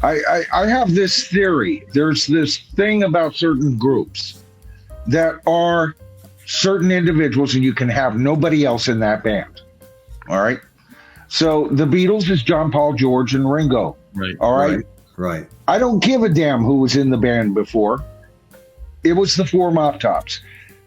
I have this theory. There's this thing about certain groups that are certain individuals, and you can have nobody else in that band. All right. So the Beatles is John, Paul, George, and Ringo. Right. All right. Right. I don't give a damn who was in the band before. It was the four Mop Tops.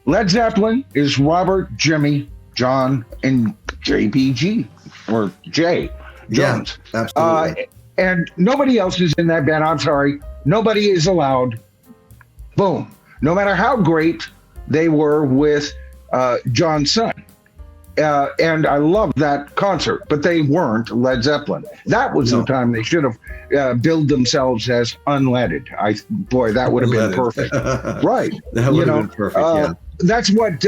Led Zeppelin is Robert, Jimmy, John, and JPG or Jay Jones. Yeah, absolutely. And nobody else is in that band. I'm sorry. Nobody is allowed. Boom. No matter how great they were with John's son. And I love that concert, but they weren't Led Zeppelin. That was the time they should have billed themselves as unleaded. Boy, that would have been perfect. Right. That would have been perfect, yeah. That's what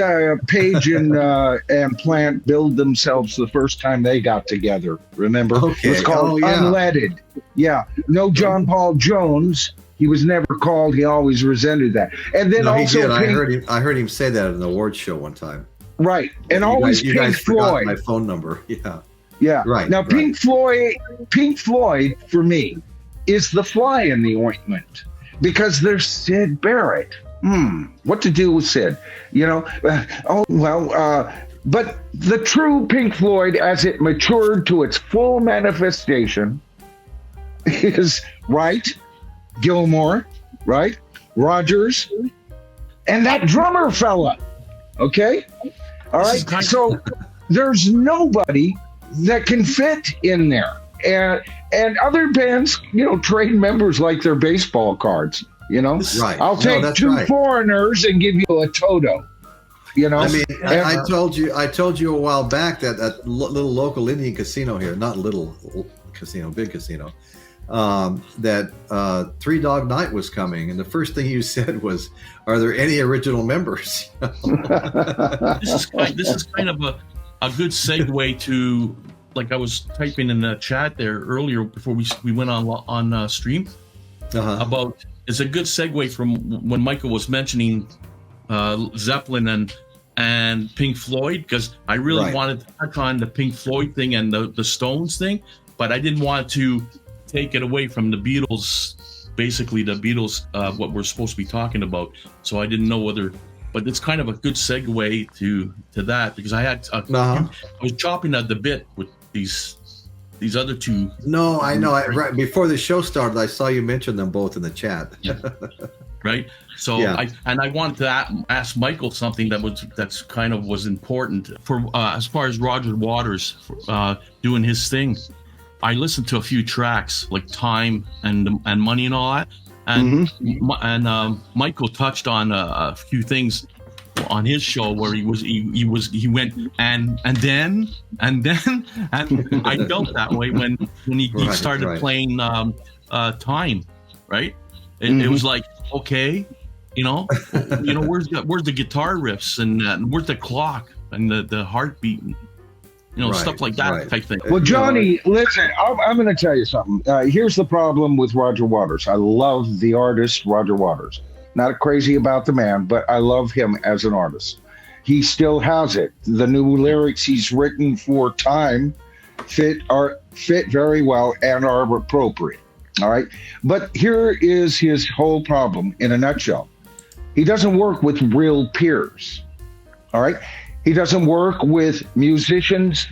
Page and Plant billed themselves the first time they got together. Remember? Okay. It was called Unleaded. Yeah. No John Paul Jones. He was never called. He always resented that. And then also, he did. I heard him say that at an awards show one time. Right. And you guys forgot my phone number. Yeah. Yeah. Right. Now, Pink Floyd, for me, is the fly in the ointment because there's Sid Barrett. What to do with Sid? But the true Pink Floyd, as it matured to its full manifestation, is Gilmore, right? Rogers, and that drummer fella. Okay? All right. So there's nobody that can fit in there. And other bands, trade members like their baseball cards. Right. I'll take two foreigners and give you a Toto. I mean, I told you a while back that little local Indian casino here, not little casino, big casino, that Three Dog Night was coming, and the first thing you said was, "Are there any original members?" This is kind of a good segue to, like I was typing in the chat there earlier before we went on stream about. It's a good segue from when Michael was mentioning Zeppelin and Pink Floyd, because I really wanted to touch on the Pink Floyd thing and the Stones thing, but I didn't want to take it away from the Beatles, basically the Beatles, what we're supposed to be talking about. So I didn't know whether, but it's kind of a good segue to that, because I had I was chopping at the bit with these other two. No, I know. Right before the show started, I saw you mention them both in the chat. Right. So I wanted to ask Michael something that's kind of was important for as far as Roger Waters doing his thing. I listened to a few tracks like Time and Money and all that, and Michael touched on a few things on his show where he went and then and I felt that way when he started playing Time, right? It was like, okay, where's the guitar riffs and where's the clock and the heartbeat, stuff like that type thing. Well, Johnny, listen, I'm going to tell you something. Here's the problem with Roger Waters. I love the artist Roger Waters. Not crazy about the man, but I love him as an artist. He still has it. The new lyrics he's written for Time fit very well and are appropriate. All right. But here is his whole problem in a nutshell. He doesn't work with real peers. All right. He doesn't work with musicians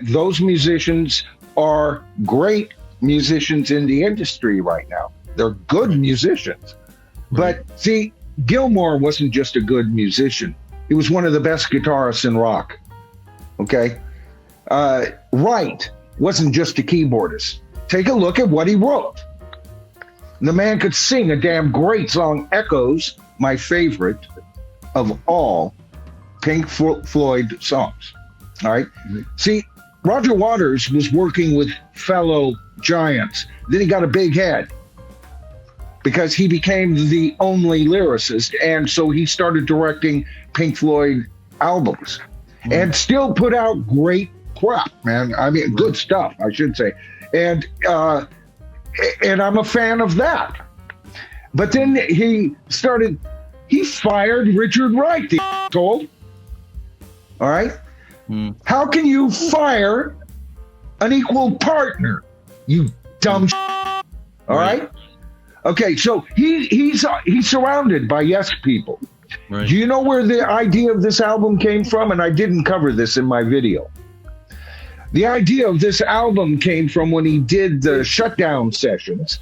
those musicians are great musicians in the industry right now. They're good musicians. But see, Gilmore wasn't just a good musician. He was one of the best guitarists in rock. Okay? Wright wasn't just a keyboardist. Take a look at what he wrote. The man could sing a damn great song. Echoes, my favorite of all Pink Floyd songs. All right? See, Roger Waters was working with fellow giants. Then he got a big head, because he became the only lyricist, and so he started directing Pink Floyd albums and still put out great crap, man. I mean, good stuff, I should say. And I'm a fan of that. But then he fired Richard Wright, the asshole. All right? How can you fire an equal partner, you dumb All right. Okay, so he's surrounded by yes people. Right. Do you know where the idea of this album came from? And I didn't cover this in my video. The idea of this album came from when he did the Shutdown sessions,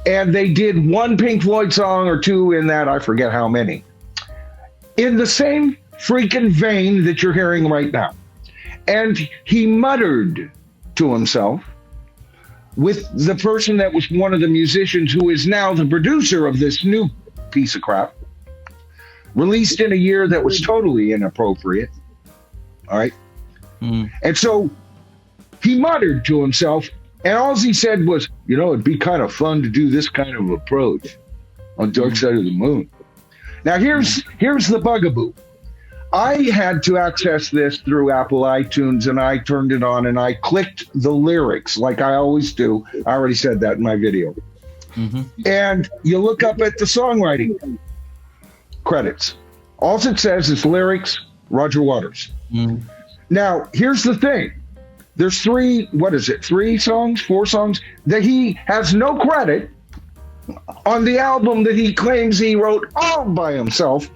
and they did one Pink Floyd song or two in that, I forget how many, in the same freaking vein that you're hearing right now. And he muttered to himself, with the person that was one of the musicians who is now the producer of this new piece of crap, released in a year that was totally inappropriate. All right. And so he muttered to himself, and all he said was, you know, it'd be kind of fun to do this kind of approach on Dark Side of the Moon. Now, here's the bugaboo. I had to access this through Apple iTunes, and I turned it on, and I clicked the lyrics like I always do. I already said that in my video. And you look up at the songwriting credits. All it says is lyrics, Roger Waters. Now, here's the thing. There's three songs, four songs, that he has no credit on the album that he claims he wrote all by himself.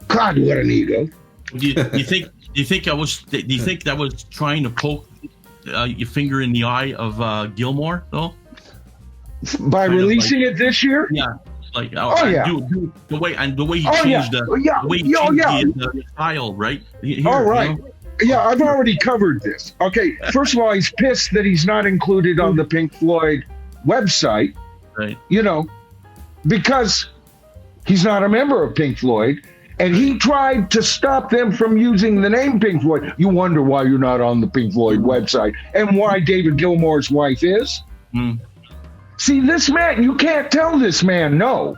God, what an ego. Do you think that was trying to poke your finger in the eye of Gilmore, though? By kind releasing it this year? Yeah. Like the way he changed the style, right? Here, right. You know? Yeah, I've already covered this. Okay, first of all, he's pissed that he's not included on the Pink Floyd website. Right. You know, because he's not a member of Pink Floyd, and he tried to stop them from using the name Pink Floyd. You wonder why you're not on the Pink Floyd website and why David Gilmour's wife is. See, this man, you can't tell this man no.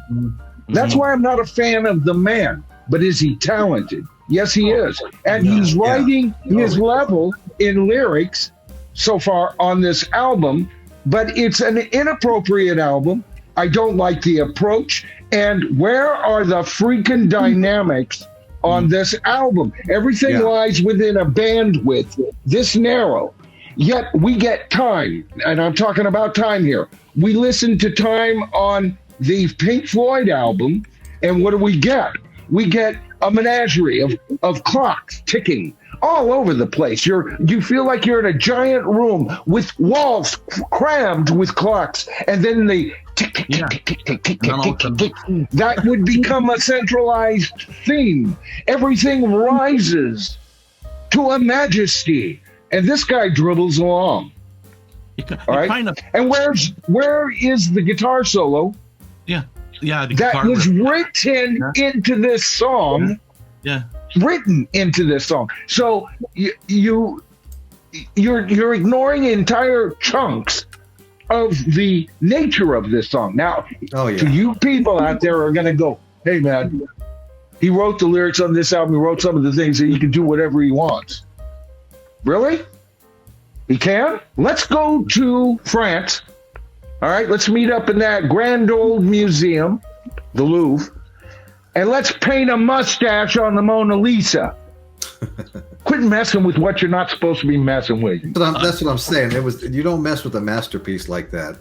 That's why I'm not a fan of the man. But is he talented? Yes, he is. And he's writing his level in lyrics so far on this album, but it's an inappropriate album. I don't like the approach. And where are the freaking dynamics on this album? Everything lies within a bandwidth this narrow. Yet we get time, and I'm talking about time here. We listen to time on the Pink Floyd album, and what do we get? We get a menagerie of clocks ticking all over the place. You feel like you're in a giant room with walls crammed with clocks, and then the tick, tick, tick, tick, tick, tick, tick, tick, tick, tick. That would become a centralized theme. Everything rises to a majesty, and this guy dribbles along. All right, and where is the guitar solo? That was written into this song. Written into this song. So you're ignoring entire chunks of the nature of this song. Now, to you people out there are going to go, hey man, he wrote the lyrics on this album. He wrote some of the things that he can do whatever he wants. Really? He can? Let's go to France. All right, let's meet up in that grand old museum, the Louvre, and let's paint a mustache on the Mona Lisa. Quit messing with what you're not supposed to be messing with. That's what I'm saying. You don't mess with a masterpiece like that.